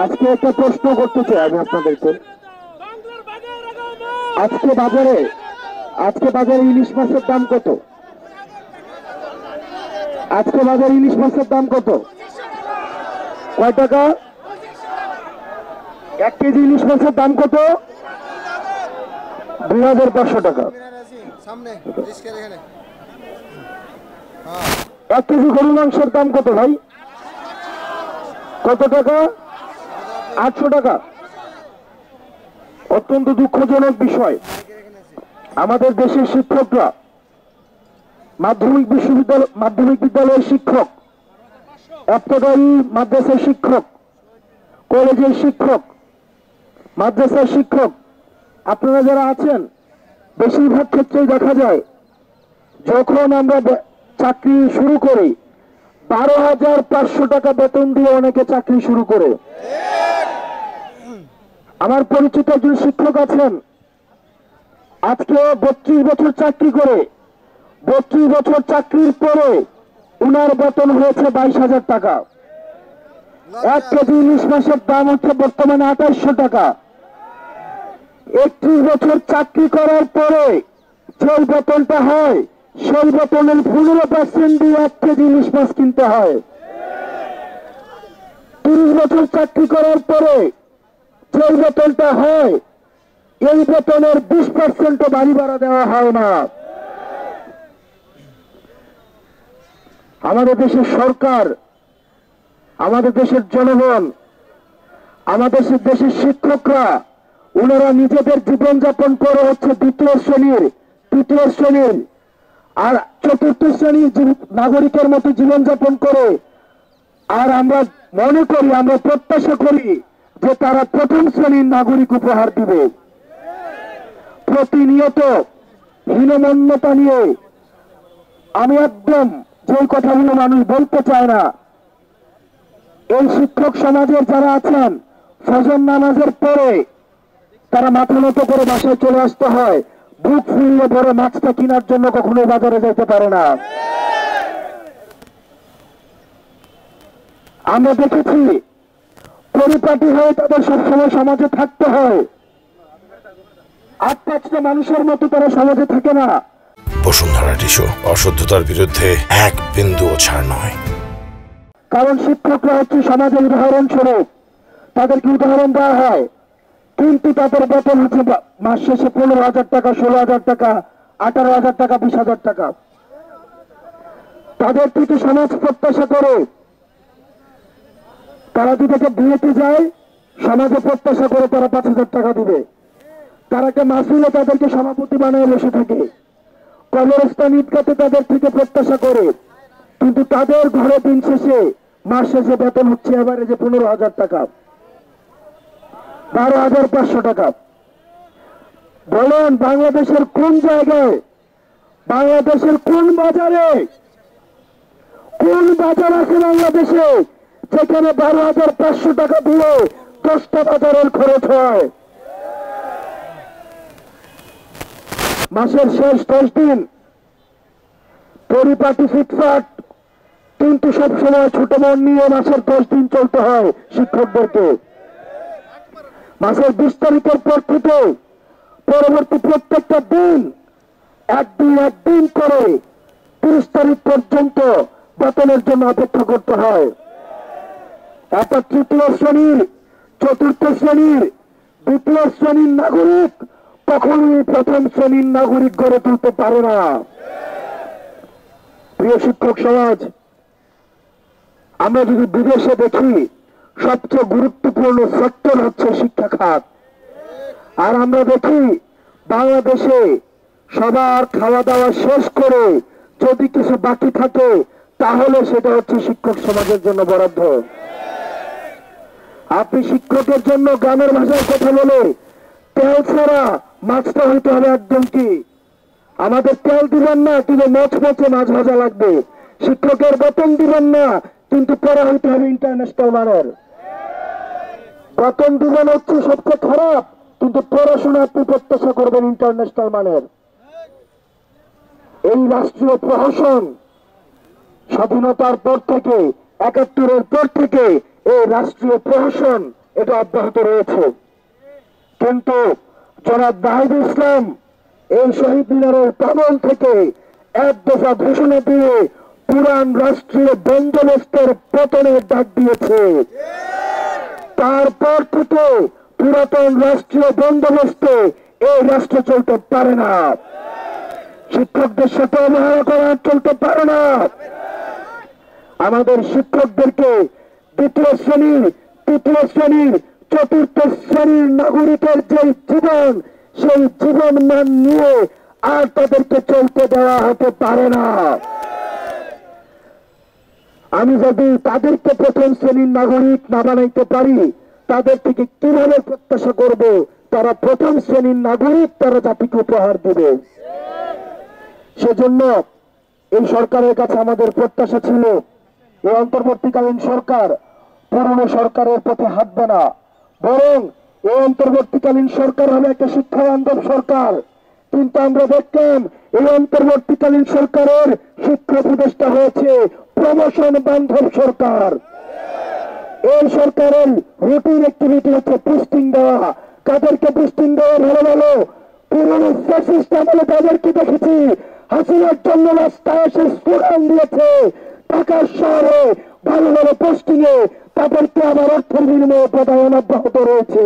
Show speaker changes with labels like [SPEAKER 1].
[SPEAKER 1] আজকে একটা প্রশ্ন করতে চাই আমি আপনাদেরকে। আজকে বাজারে ইলিশ মাছের দাম কত? আজকে বাজারে ইলিশ মাছের দাম কত? কয় টাকা? 1 কেজি ইলিশ মাছের দাম কত? 2500 টাকা। 1 কেজি গরুর মাংসের দাম কত ভাই? কত টাকা? 800 টাকা। অত্যন্ত দুঃখজনক বিষয়, আমাদের দেশের শিক্ষকরা, মাধ্যমিক বিদ্যালয়ের শিক্ষক, ইবতেদায়ী মাদ্রাসার শিক্ষক, কলেজের শিক্ষক, মাদ্রাসার শিক্ষক, আপনারা যারা আছেন, বেশিরভাগ ক্ষেত্রেই দেখা যায় যখন আমরা চাকরি শুরু করি 12,500 টাকা বেতন দিয়ে অনেকে চাকরি শুরু করে। আমার পরিচিত একজন শিক্ষক আছেন, আজকে 32 বছর চাকরি করে, 32 বছর চাকরির পরে উনার বেতন হয়েছে 22,000 টাকা। 1 কেজি ইলিশ মাছের দাম হচ্ছে বর্তমানে 2800 টাকা। 31 বছর চাকরি করার পরে যে বেতনটা হয়, সেই বেতনের 15% দিয়ে 1 কেজি ইলিশ মাছ কিনতে হয়। 30 বছর চাকরি করার পরে যে বেতনটা হয়, এই বেতনের 20% বাড়ি ভাড়া দেওয়া হয় না। আমাদের দেশের সরকার, আমাদের দেশের জনগণ, আমাদের দেশের শিক্ষকরা, ওনারা নিজেদের জীবনযাপন করে হচ্ছে দ্বিতীয় শ্রেণীর, তৃতীয় শ্রেণীর আর চতুর্থ শ্রেণীর নাগরিকের মতো জীবনযাপন করে। আর আমরা মনে করি, আমরা প্রত্যাশা করি যে তারা প্রথম শ্রেণীর নাগরিক উপহার দিবে। প্রতিনিয়ত হীনমন্যতা নিয়ে আমি একদম যে কথাগুলো মানুষ বলতে চায় না, এই শিক্ষক সমাজের যারা আছেন, ফজর নামাজের পরে তারা মাথা নত করে বাসায় চলে আসতে হয়, বুক ফুলিয়ে বড় মাছটা কেনার জন্য কখনো বাজারে যেতে পারে না। আমরা দেখেছি পরিপাটি হয়ে তাদের সবসময় সমাজে থাকতে হয়, 8-5টা মানুষের মতো তারা সমাজে থাকে না।
[SPEAKER 2] বসুন্ধরা টিস্যু, অশুদ্ধতার বিরুদ্ধে এক বিন্দুও ছাড় নয়।
[SPEAKER 1] কারণ শিক্ষকরা হচ্ছে সমাজের উদাহরণ স্বরূপ, তাদেরকে উদাহরণ দেওয়া হয়, কিন্তু তাদের বেতন হচ্ছে মাস শেষে 15,000 টাকা, 16,000 টাকা, 18,000 টাকা, 20,000 টাকা। তাদের থেকে সমাজ প্রত্যাশা করে, তারা যদি বিয়েতে যায়, সমাজে প্রত্যাশা করে তারা 5,000 টাকা দিবে। তারাকে মাসুলে তাদেরকে সভাপতি বানিয়ে বসে থাকে, কবরস্থান ঈদগাতে তাদের থেকে প্রত্যাশা করে, কিন্তু তাদের ঘরে দিন শেষে, মাস শেষে বেতন হচ্ছে এবারে যে 15,000 টাকা, 12,500 টাকা। বলেন বাংলাদেশের কোন জায়গায়, বাংলাদেশের কোন বাজারে, কোন বাজার আছে বাংলাদেশে যেখানে 12,500 টাকা দিয়ে 10টা বাজারের খরচ হয়? মাসের শেষ 10 দিন পরিপাটি ফিটফাট, কিন্তু সবসময় ছোট মন নিয়ে মাসের 10 দিন চলতে হয় শিক্ষকদেরকে। মাসের 20 তারিখের পর থেকে পরবর্তী প্রত্যেকটা দিন একদিন করে 30 তারিখ পর্যন্ত বেতনের জন্য অপেক্ষা করতে হয়। একটা তৃতীয় শ্রেণীর, চতুর্থ শ্রেণীর, দ্বিতীয় শ্রেণীর নাগরিক কখনোই প্রথম শ্রেণীর নাগরিক গড়ে তুলতে পারে না। প্রিয় শিক্ষক সমাজ, আমরা যদি বিদেশে দেখি, সবচেয়ে গুরুত্বপূর্ণ সেক্টর হচ্ছে শিক্ষা খাত। আর আমরা দেখি বাংলাদেশে সবার খাওয়া দাওয়া শেষ করে যদি কিছু বাকি থাকে, তাহলে সেটা হচ্ছে শিক্ষক সমাজের জন্য বরাদ্দ। আপনি শিক্ষকের জন্য গ্রামের ভাষায় কথা বলে, তেল ছাড়া মাছটা হইতে হবে একদম কি, আমাদের তেল দিবেন না কিন্তু মচমচে মাছ ভাজা লাগবে। শিক্ষকের বেতন দিবেন না, কিন্তু পড়া হইতে হবে ইন্টারন্যাশনাল মানের। বেতন দিবেন হচ্ছে সবচেয়ে খারাপ, কিন্তু পড়াশোনা আপনি প্রত্যাশা করবেন ইন্টারন্যাশনাল মানের। এই রাষ্ট্রীয় প্রশাসন স্বাধীনতার পর থেকে 71-এর পর থেকে এই রাষ্ট্রীয় প্রহসন এটা অব্যাহত রয়েছে। কিন্তু জনাব নাহিদ ইসলাম এই শহীদ মিনারের প্রাঙ্গণ থেকে এক দফা ঘোষণা দিয়ে পুরান রাষ্ট্রীয় বন্দোবস্তের পতনের ডাক দিয়েছে। তারপর থেকে পুরাতন রাষ্ট্রীয় বন্দোবস্তে এই রাষ্ট্র চলতে পারে না, শিক্ষকদের সাথে অবহেলা করা চলতে পারে না। আমাদের শিক্ষকদেরকে দ্বিতীয় শ্রেণীর, তৃতীয় শ্রেণীর, চতুর্থ শ্রেণীর নাগরিকের যে জীবন, সেই জীবন মান নিয়ে আর তাদেরকে চলতে দেওয়া হতে পারে না। আমি যদি তাদেরকে প্রথম শ্রেণীর নাগরিক না বানাইতে পারি, তাদের থেকে কিভাবে প্রত্যাশা করব তারা প্রথম শ্রেণীর নাগরিক তারা জাতিকে উপহার দেবে? সেজন্য এই সরকারের কাছে আমাদের প্রত্যাশা ছিল এই অন্তর্বর্তীকালীন সরকার পুরনো সরকারের পথে হাঁটবে না, বরং এই অন্তর্বর্তীকালীন সরকার হবে একটা শিক্ষা বান্ধব সরকার। কিন্তু আমরা দেখলাম এই অন্তর্বর্তীকালীন সরকারের শিক্ষা উপদেষ্টা হয়েছে প্রমোশন বান্ধব সরকার। এই সরকারের রুটিন অ্যাক্টিভিটি হচ্ছে পোস্টিং দেওয়া। কাদেরকে পোস্টিং দেওয়া? ভালো ভালো পুরনো ফ্যাসিস্ট আমলে তাদেরকে দেখেছি হাসিনার জন্য রাস্তায় এসে স্লোগান দিয়েছে ঢাকার শহরে ভালো ভালো পোস্টিং এ, তাদেরকে আবার অর্থের বিনিময়ে পদায়ন অব্যাহত রয়েছে।